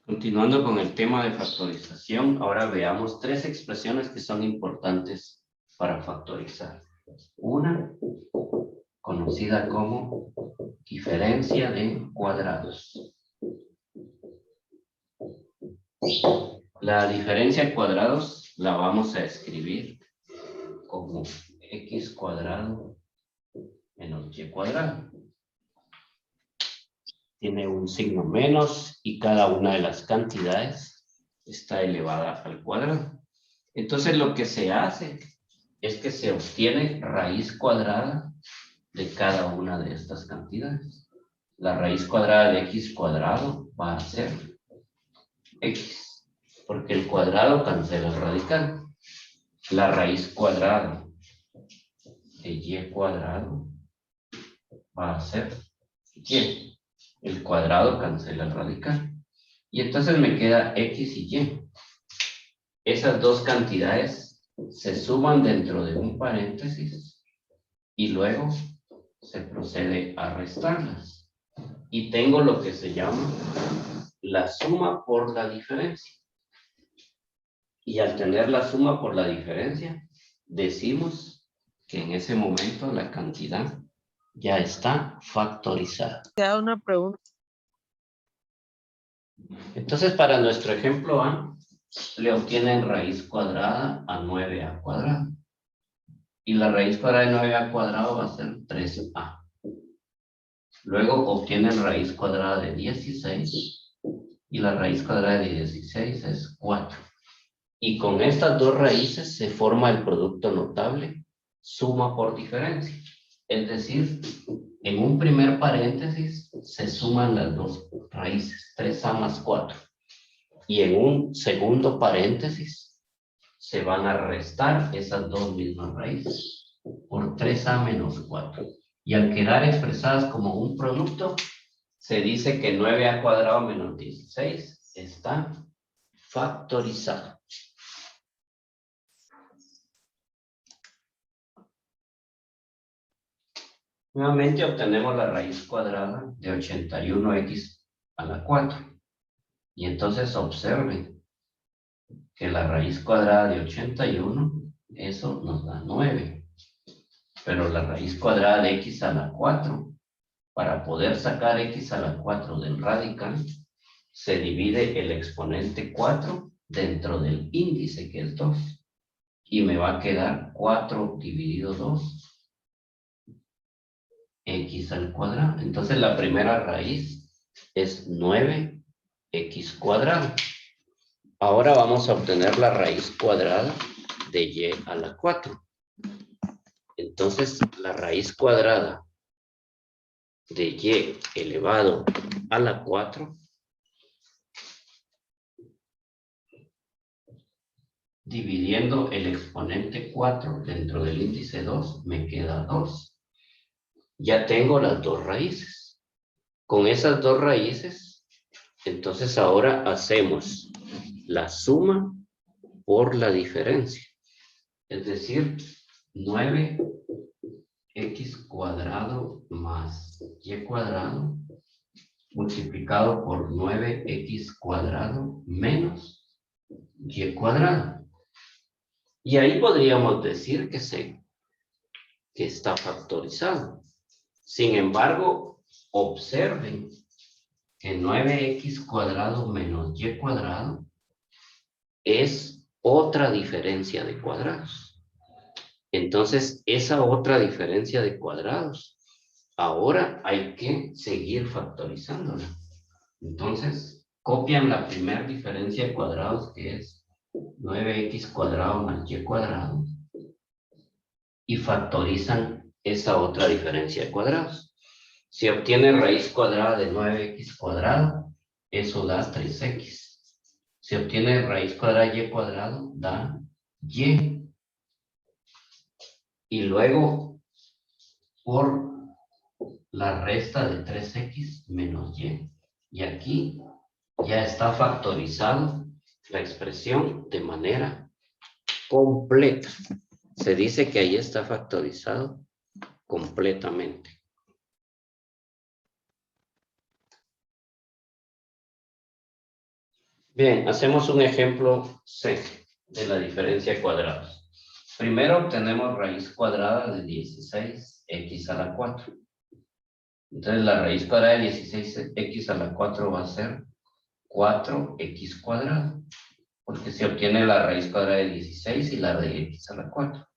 Continuando con el tema de factorización, ahora veamos tres expresiones que son importantes para factorizar. Una, conocida como diferencia de cuadrados. La diferencia de cuadrados la vamos a escribir como x cuadrado menos y cuadrado. Tiene un signo menos y cada una de las cantidades está elevada al cuadrado. Entonces lo que se hace es que se obtiene raíz cuadrada de cada una de estas cantidades. La raíz cuadrada de x cuadrado va a ser x, porque el cuadrado cancela el radical. La raíz cuadrada de y cuadrado va a ser y. El cuadrado cancela el radical. Y entonces me queda x y y. Esas dos cantidades se suman dentro de un paréntesis y luego se procede a restarlas. Y tengo lo que se llama la suma por la diferencia. Y al tener la suma por la diferencia, decimos que en ese momento la cantidad ya está factorizada. Queda una pregunta. Entonces, para nuestro ejemplo A, le obtienen raíz cuadrada a 9a cuadrado. Y la raíz cuadrada de 9a cuadrado va a ser 3a. Luego obtienen raíz cuadrada de 16 y la raíz cuadrada de 16 es 4. Y con estas dos raíces se forma el producto notable suma por diferencia. Es decir, en un primer paréntesis se suman las dos raíces, 3a más 4. Y en un segundo paréntesis se van a restar esas dos mismas raíces por 3a menos 4. Y al quedar expresadas como un producto, se dice que 9a cuadrado menos 16 está factorizado. Nuevamente obtenemos la raíz cuadrada de 81x a la 4. Y entonces observen que la raíz cuadrada de 81, eso nos da 9. Pero la raíz cuadrada de x a la 4, para poder sacar x a la 4 del radical, se divide el exponente 4 dentro del índice, que es 2. Y me va a quedar 4 dividido 2, x al cuadrado. Entonces la primera raíz es 9x cuadrado. Ahora vamos a obtener la raíz cuadrada de y a la 4. Entonces la raíz cuadrada de y elevado a la 4 dividiendo el exponente 4 dentro del índice 2 me queda 2. Ya tengo las dos raíces. Con esas dos raíces, entonces ahora hacemos la suma por la diferencia. Es decir, 9x cuadrado más y cuadrado multiplicado por 9x cuadrado menos y cuadrado. Y ahí podríamos decir que está factorizado. Sin embargo, observen que 9x cuadrado menos y cuadrado es otra diferencia de cuadrados. Entonces, esa otra diferencia de cuadrados, ahora hay que seguir factorizándola. Entonces, copian la primera diferencia de cuadrados, que es 9x cuadrado más y cuadrado, y factorizan esa otra diferencia de cuadrados. Si obtiene raíz cuadrada de 9x cuadrado, eso da 3x. Si obtiene raíz cuadrada de y cuadrado, da y. Y luego, por la resta de 3x menos y. Y aquí ya está factorizado la expresión de manera completa. Se dice que ahí está factorizado completamente. Bien, hacemos un ejemplo C de la diferencia de cuadrados. Primero obtenemos raíz cuadrada de 16x a la 4. Entonces la raíz cuadrada de 16x a la 4 va a ser 4x cuadrado, porque se obtiene la raíz cuadrada de 16 y la de x a la 4.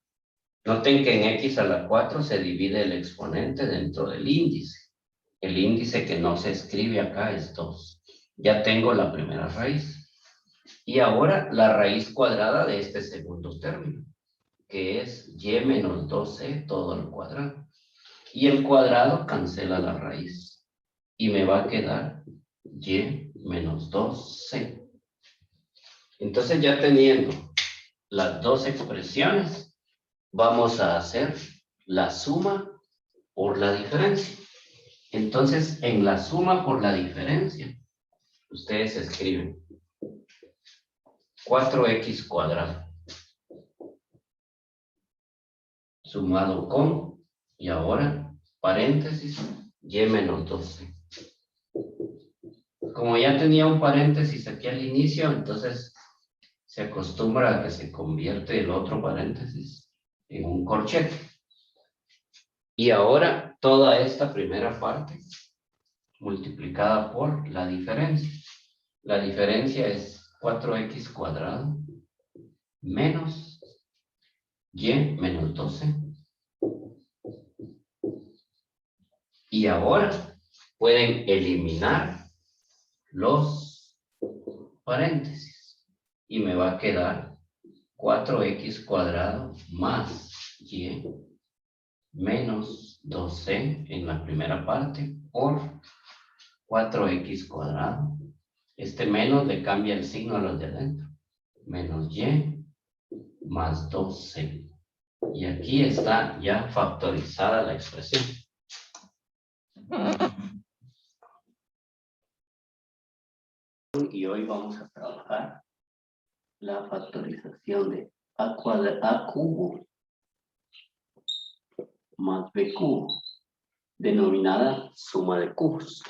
Noten que en x a la 4 se divide el exponente dentro del índice. El índice que no se escribe acá es 2. Ya tengo la primera raíz. Y ahora la raíz cuadrada de este segundo término, que es y menos 2c todo al cuadrado. Y el cuadrado cancela la raíz. Y me va a quedar y menos 2c. Entonces ya teniendo las dos expresiones, vamos a hacer la suma por la diferencia. Entonces, en la suma por la diferencia, ustedes escriben 4x cuadrado sumado con, y ahora, paréntesis, y menos 12. Como ya tenía un paréntesis aquí al inicio, entonces se acostumbra a que se convierte el otro paréntesis en un corchete. Y ahora toda esta primera parte multiplicada por la diferencia. La diferencia es 4x cuadrado menos y menos 12. Y ahora pueden eliminar los paréntesis. Y me va a quedar 4x cuadrado más y menos 12 en la primera parte por 4x cuadrado. Este menos le cambia el signo a los de adentro. Menos y más 12. Y aquí está ya factorizada la expresión. Y hoy vamos a trabajar la factorización de a cubo más b cubo, denominada suma de cubos.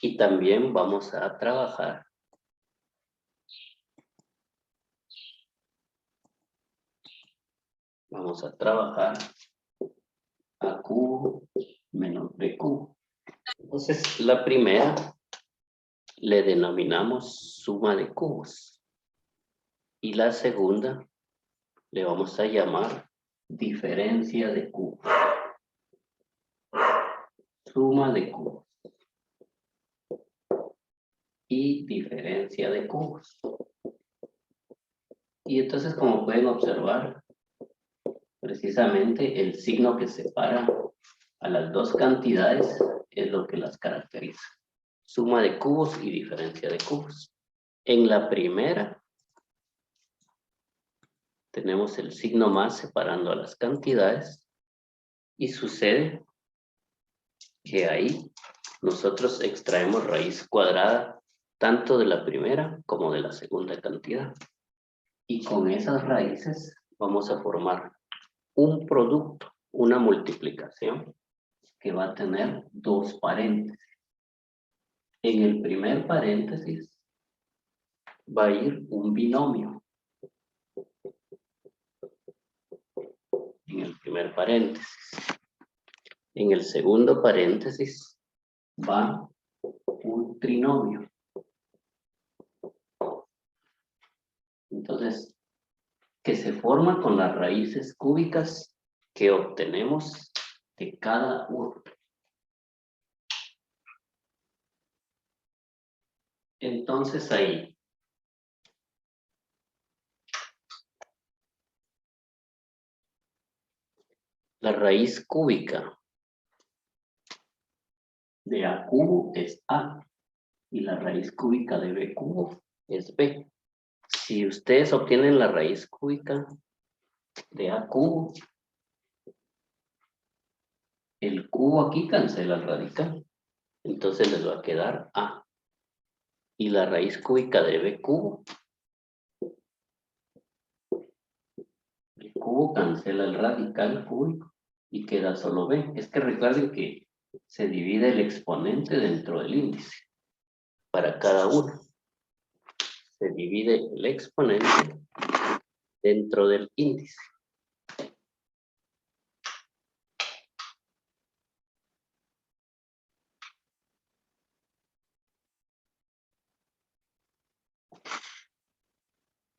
Y también vamos a trabajar a cubo menos b cubo. Entonces, la primera le denominamos suma de cubos. Y la segunda le vamos a llamar diferencia de cubos. Suma de cubos. Y diferencia de cubos. Y entonces, como pueden observar, precisamente el signo que separa a las dos cantidades es lo que las caracteriza. Suma de cubos y diferencia de cubos. En la primera tenemos el signo más separando a las cantidades y sucede que ahí nosotros extraemos raíz cuadrada tanto de la primera como de la segunda cantidad. Y con esas raíces vamos a formar un producto, una multiplicación que va a tener dos paréntesis. En el primer paréntesis va a ir un binomio. En el primer paréntesis. En el segundo paréntesis va un trinomio. Entonces, que se forma con las raíces cúbicas que obtenemos de cada uno. Entonces ahí la raíz cúbica de a cubo es a y la raíz cúbica de b cubo es b. Si ustedes obtienen la raíz cúbica de a cubo, el cubo aquí cancela el radical, entonces les va a quedar a. Y la raíz cúbica de b cubo, el cubo cancela el radical cúbico y queda solo b. Es que recuerden que se divide el exponente dentro del índice para cada uno. se divide el exponente dentro del índice.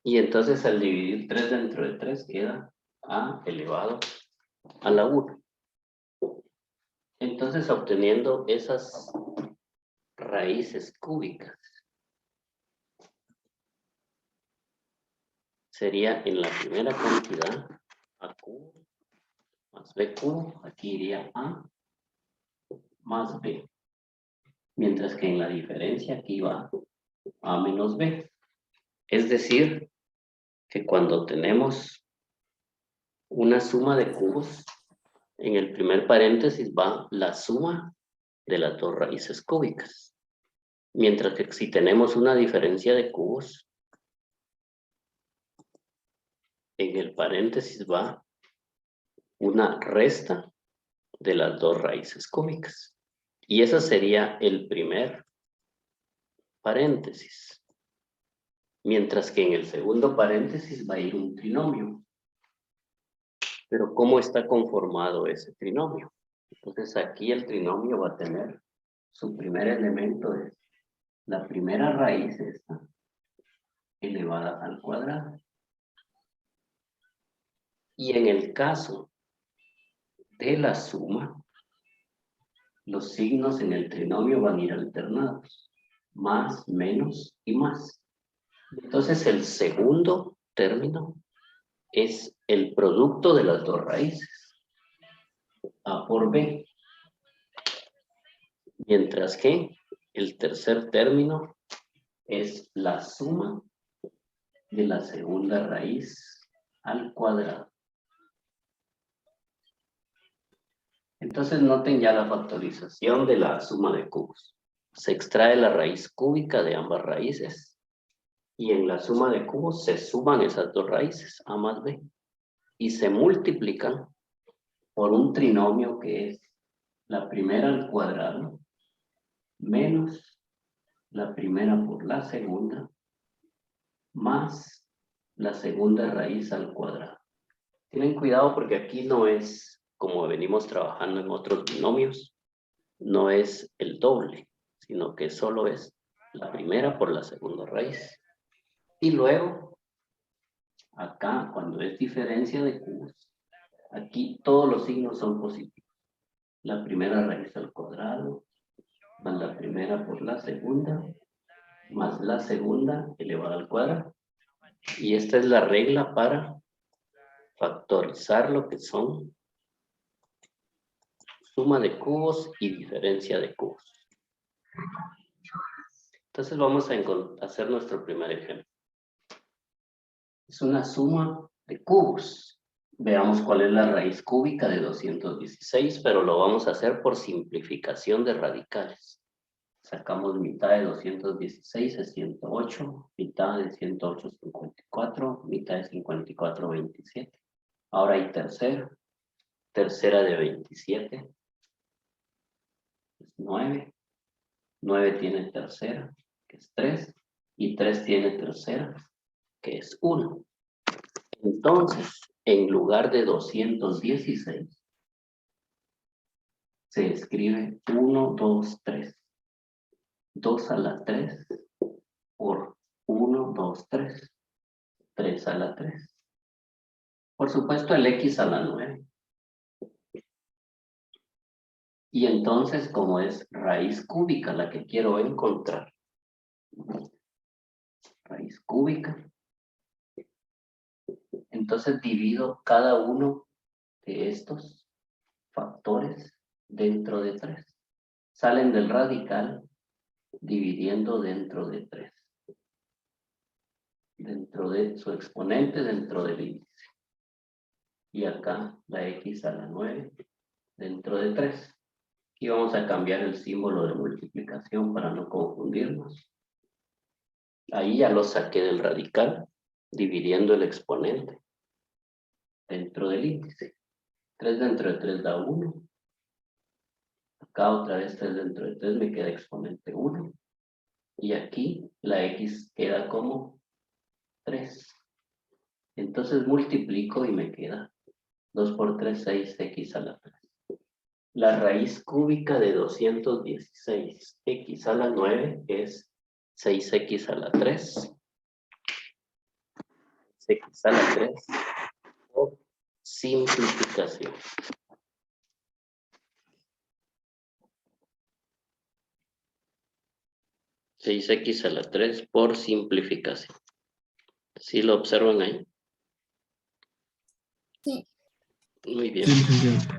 Y entonces al dividir 3 dentro de 3 queda a elevado a la 1. Entonces obteniendo esas raíces cúbicas, sería en la primera cantidad a cubo más b cubo, aquí iría a más b. Mientras que en la diferencia aquí va a menos b. Es decir, que cuando tenemos una suma de cubos, en el primer paréntesis va la suma de las dos raíces cúbicas. Mientras que si tenemos una diferencia de cubos, en el paréntesis va una resta de las dos raíces cúbicas. Y ese sería el primer paréntesis. Mientras que en el segundo paréntesis va a ir un trinomio. Pero ¿cómo está conformado ese trinomio? Entonces aquí el trinomio va a tener su primer elemento es la primera raíz esta elevada al cuadrado. Y en el caso de la suma, los signos en el trinomio van a ir alternados. Más, menos y más. Entonces el segundo término es el producto de las dos raíces. A por B. Mientras que el tercer término es la suma de la segunda raíz al cuadrado. Entonces noten ya la factorización de la suma de cubos. Se extrae la raíz cúbica de ambas raíces y en la suma de cubos se suman esas dos raíces, a más b, y se multiplican por un trinomio que es la primera al cuadrado menos la primera por la segunda más la segunda raíz al cuadrado. Tienen cuidado porque aquí no es como venimos trabajando en otros binomios, no es el doble, sino que solo es la primera por la segunda raíz. Y luego, acá, cuando es diferencia de cubos, aquí todos los signos son positivos. La primera raíz al cuadrado, más la primera por la segunda, más la segunda elevada al cuadrado. Y esta es la regla para factorizar lo que son suma de cubos y diferencia de cubos. Entonces vamos a hacer nuestro primer ejemplo. Es una suma de cubos. Veamos cuál es la raíz cúbica de 216, pero lo vamos a hacer por simplificación de radicales. Sacamos mitad de 216 es 108, mitad de 108 es 54, mitad de 54 27. Ahora hay tercera de 27 es 9, 9 tiene tercera, que es 3, y 3 tiene tercera, que es 1. Entonces, en lugar de 216, se escribe 1, 2, 3. 2 a la 3 por 1, 2, 3. 3 a la 3. Por supuesto, el x a la 9. Y entonces, como es raíz cúbica la que quiero encontrar, raíz cúbica, entonces divido cada uno de estos factores dentro de 3. Salen del radical dividiendo dentro de 3. Dentro de su exponente, dentro del índice. Y acá la x a la 9 dentro de 3. Aquí vamos a cambiar el símbolo de multiplicación para no confundirnos. Ahí ya lo saqué del radical, dividiendo el exponente dentro del índice. 3 dentro de 3 da 1. Acá otra vez 3 dentro de 3 me queda exponente 1. Y aquí la x queda como 3. Entonces multiplico y me queda 2 por 3, 6x a la 3. La raíz cúbica de 216x a la 9 es 6x a la 3. X a la 3 por simplificación. Seis x a la 3 por simplificación. ¿Sí lo observan ahí? Sí. Muy bien. Sí, licenciado.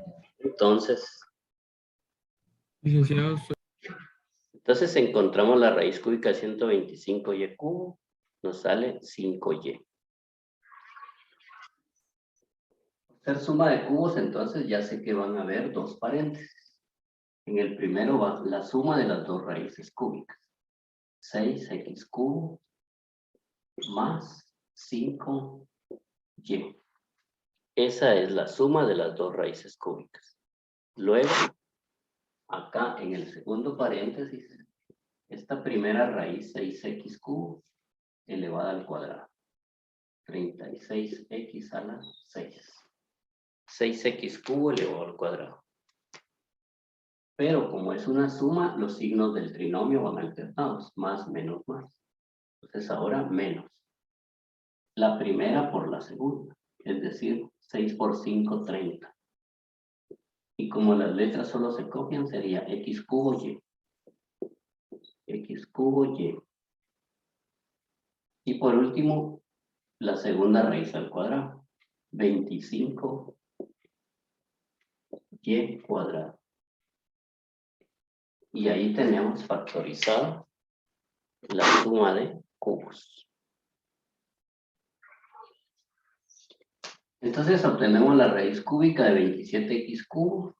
Entonces encontramos la raíz cúbica de 125y cubo. Nos sale 5y. Hacer suma de cubos, entonces ya sé que van a haber dos paréntesis. En el primero va la suma de las dos raíces cúbicas. 6x cubo más 5y. Esa es la suma de las dos raíces cúbicas. Luego, acá en el segundo paréntesis, esta primera raíz 6x cubo elevada al cuadrado. 36x a la 6. 6x cubo elevado al cuadrado. Pero como es una suma, los signos del trinomio van alternados. Más, menos, más. Entonces ahora menos. La primera por la segunda. Es decir, 6 por 5, 30. Y como las letras solo se copian, sería x cubo y. X cubo y. Y por último, la segunda raíz al cuadrado. 25y cuadrado. Y ahí tenemos factorizado la suma de cubos. Entonces obtenemos la raíz cúbica de 27x cubo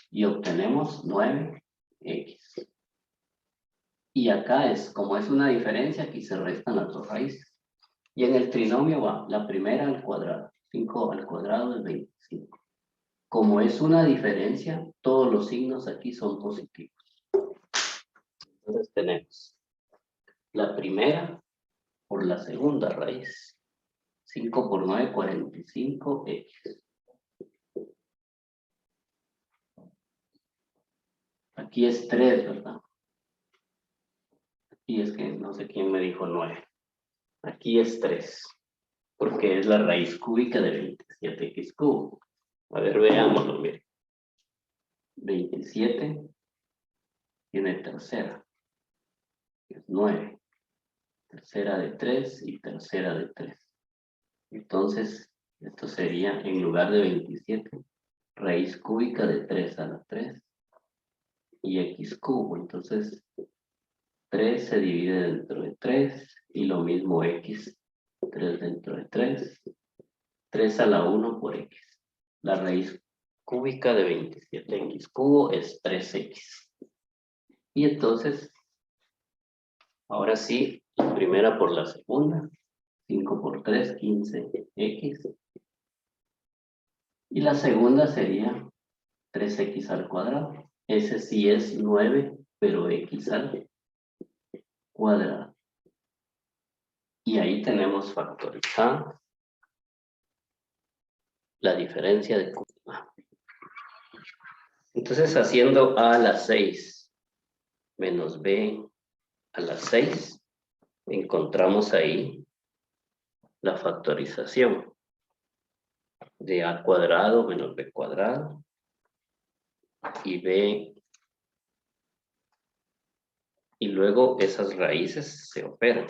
y obtenemos 9x. Y acá es, como es una diferencia, aquí se restan las dos raíces. Y en el trinomio va la primera al cuadrado. 5 al cuadrado es 25. Como es una diferencia, todos los signos aquí son positivos. Entonces tenemos la primera por la segunda raíz. 5 por 9, 45x. Aquí es 3, ¿verdad? Aquí es que no sé quién me dijo 9. Aquí es 3. Porque es la raíz cúbica de 27x cubo. A ver, veámoslo, miren. 27 tiene tercera. Es 9. Tercera de 3 y tercera de 3. Entonces, esto sería, en lugar de 27, raíz cúbica de 3 a la 3 y x cubo. Entonces, 3 se divide dentro de 3 y lo mismo x, 3 dentro de 3, 3 a la 1 por x. La raíz cúbica de 27x cubo es 3x. Y entonces, ahora sí, la primera por la segunda, 5 por 3, 15x. Y la segunda sería 3x al cuadrado. Ese sí es 9, pero x al cuadrado. Y ahí tenemos factorizada la diferencia de cubo. Entonces, haciendo a a la 6 menos b a la 6, encontramos ahí la factorización de a cuadrado menos b cuadrado y b. Y luego esas raíces se operan.